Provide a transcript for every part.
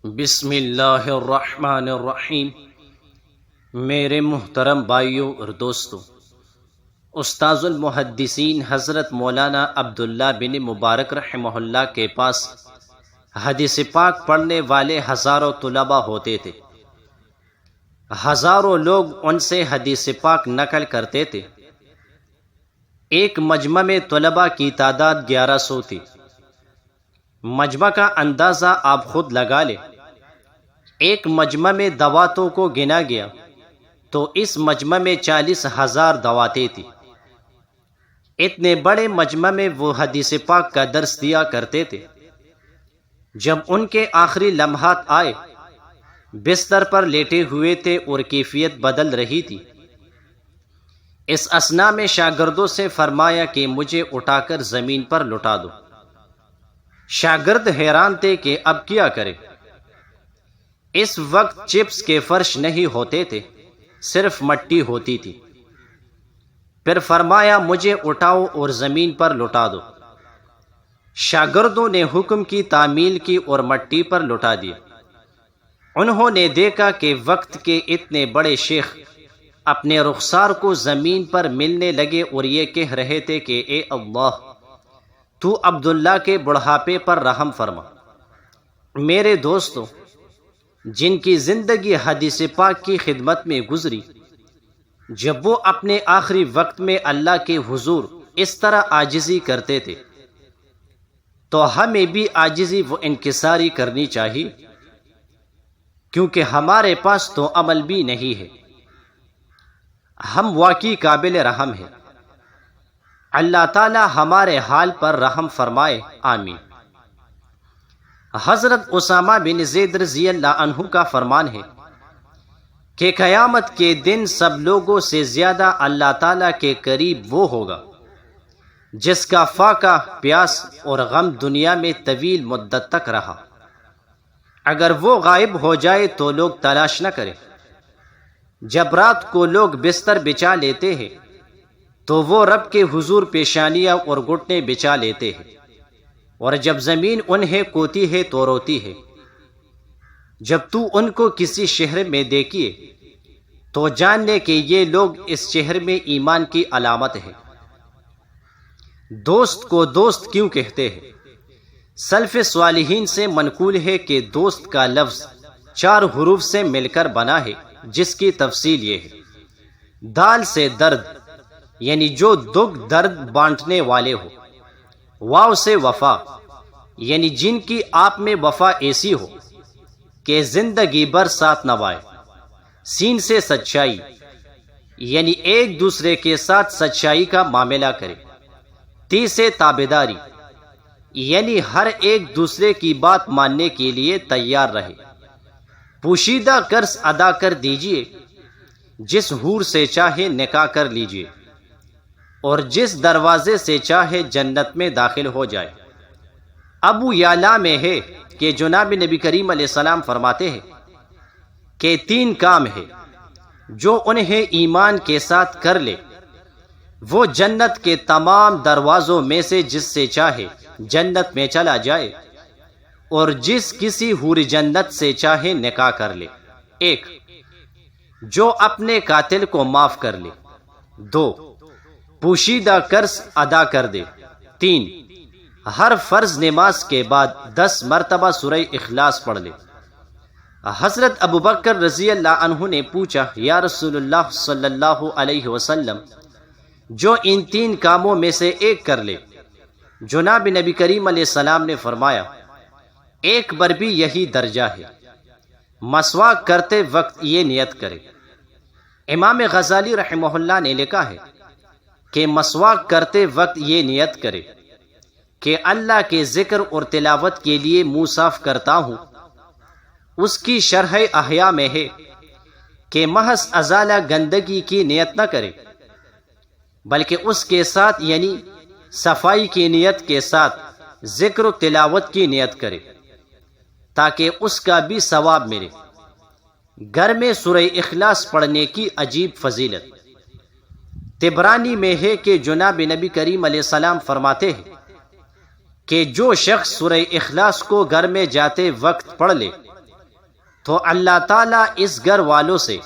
بسم اللہ الرحمن الرحیم۔ میرے محترم بھائیوں اور دوستوں، استاذ المحدثین حضرت مولانا عبداللہ بن مبارک رحمہ اللہ کے پاس حدیث پاک پڑھنے والے ہزاروں طلباء ہوتے تھے۔ ہزاروں لوگ ان سے حدیث پاک نقل کرتے تھے۔ ایک مجمع میں طلباء کی تعداد 1100 تھی۔ مجمع کا اندازہ آپ خود لگا لیں۔ ایک مجمع میں دواتوں کو گنا گیا تو اس مجمع میں 40,000 دواتیں تھیں۔ اتنے بڑے مجمع میں وہ حدیث پاک کا درس دیا کرتے تھے۔ جب ان کے آخری لمحات آئے، بستر پر لیٹے ہوئے تھے اور کیفیت بدل رہی تھی۔ اس اثناء میں شاگردوں سے فرمایا کہ مجھے اٹھا کر زمین پر لٹا دو۔ شاگرد حیران تھے کہ اب کیا کرے۔ اس وقت چپس کے فرش نہیں ہوتے تھے، صرف مٹی ہوتی تھی۔ پھر فرمایا مجھے اٹھاؤ اور زمین پر لٹا دو۔ شاگردوں نے حکم کی تعمیل کی اور مٹی پر لٹا دیا۔ انہوں نے دیکھا کہ وقت کے اتنے بڑے شیخ اپنے رخسار کو زمین پر ملنے لگے اور یہ کہہ رہے تھے کہ اے اللہ، تو عبداللہ کے بڑھاپے پر رحم فرما۔ میرے دوستوں، جن کی زندگی حدیث پاک کی خدمت میں گزری، جب وہ اپنے آخری وقت میں اللہ کے حضور اس طرح عاجزی کرتے تھے، تو ہمیں بھی عاجزی و انکساری کرنی چاہیے، کیونکہ ہمارے پاس تو عمل بھی نہیں ہے۔ ہم واقعی قابل رحم ہیں۔ اللہ تعالی ہمارے حال پر رحم فرمائے، آمین۔ حضرت اسامہ بن زید رضی اللہ عنہ کا فرمان ہے کہ قیامت کے دن سب لوگوں سے زیادہ اللہ تعالیٰ کے قریب وہ ہوگا جس کا فاقہ، پیاس اور غم دنیا میں طویل مدت تک رہا۔ اگر وہ غائب ہو جائے تو لوگ تلاش نہ کریں۔ جب رات کو لوگ بستر بچھا لیتے ہیں تو وہ رب کے حضور پیشانیاں اور گھٹنے بچھا لیتے ہیں، اور جب زمین انہیں کوتی ہے تو روتی ہے۔ جب تو ان کو کسی شہر میں دیکھیے تو جان لے کہ یہ لوگ اس شہر میں ایمان کی علامت ہے۔ دوست کو دوست کیوں کہتے ہیں؟ سلف صالحین سے منقول ہے کہ دوست کا لفظ 4 حروف سے مل کر بنا ہے، جس کی تفصیل یہ ہے: دال سے درد، یعنی جو دکھ درد بانٹنے والے ہو۔ واو سے وفا، یعنی جن کی آپ میں وفا ایسی ہو کہ زندگی بھر ساتھ نبھائے۔ سین سے سچائی، یعنی ایک دوسرے کے ساتھ سچائی کا معاملہ کرے۔ تی سے تابعداری، یعنی ہر ایک دوسرے کی بات ماننے کے لیے تیار رہے۔ پوشیدہ قرض ادا کر دیجئے، جس حور سے چاہے نکاح کر لیجئے، اور جس دروازے سے چاہے جنت میں داخل ہو جائے۔ ابو یعلا میں ہے کہ جناب نبی کریم علیہ السلام فرماتے ہیں کہ 3 کام ہے جو انہیں ایمان کے ساتھ کر لے، وہ جنت کے تمام دروازوں میں سے جس سے چاہے جنت میں چلا جائے، اور جس کسی حور جنت سے چاہے نکاح کر لے۔ 1، جو اپنے قاتل کو معاف کر لے۔ 2، پوشیدہ قرض ادا کر دے۔ 3، ہر فرض نماز کے بعد 10 مرتبہ سورہ اخلاص پڑھ لے۔ حضرت ابوبکر رضی اللہ عنہ نے پوچھا، یا رسول اللہ صلی اللہ علیہ وسلم، جو ان 3 کاموں میں سے ایک کر لے؟ جناب نبی کریم علیہ السلام نے فرمایا، ایک بار بھی یہی درجہ ہے، مسواک کرتے وقت یہ نیت کرے۔ امام غزالی رحمہ اللہ نے لکھا ہے کہ مسواک کرتے وقت یہ نیت کرے کہ اللہ کے ذکر اور تلاوت کے لیے منہ صاف کرتا ہوں۔ اس کی شرح احیاء میں ہے کہ محض ازالہ گندگی کی نیت نہ کرے، بلکہ اس کے ساتھ یعنی صفائی کی نیت کے ساتھ ذکر و تلاوت کی نیت کرے، تاکہ اس کا بھی ثواب ملے۔ گھر میں سورہ اخلاص پڑھنے کی عجیب فضیلت۔ طبرانی میں ہے کہ جناب نبی کریم علیہ السلام فرماتے ہیں کہ جو شخص سورہ اخلاص کو گھر میں جاتے وقت پڑھ لے تو اللہ تعالیٰ اس گھر والوں سے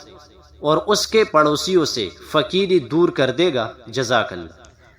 اور اس کے پڑوسیوں سے فقیری دور کر دے گا۔ جزاک اللہ۔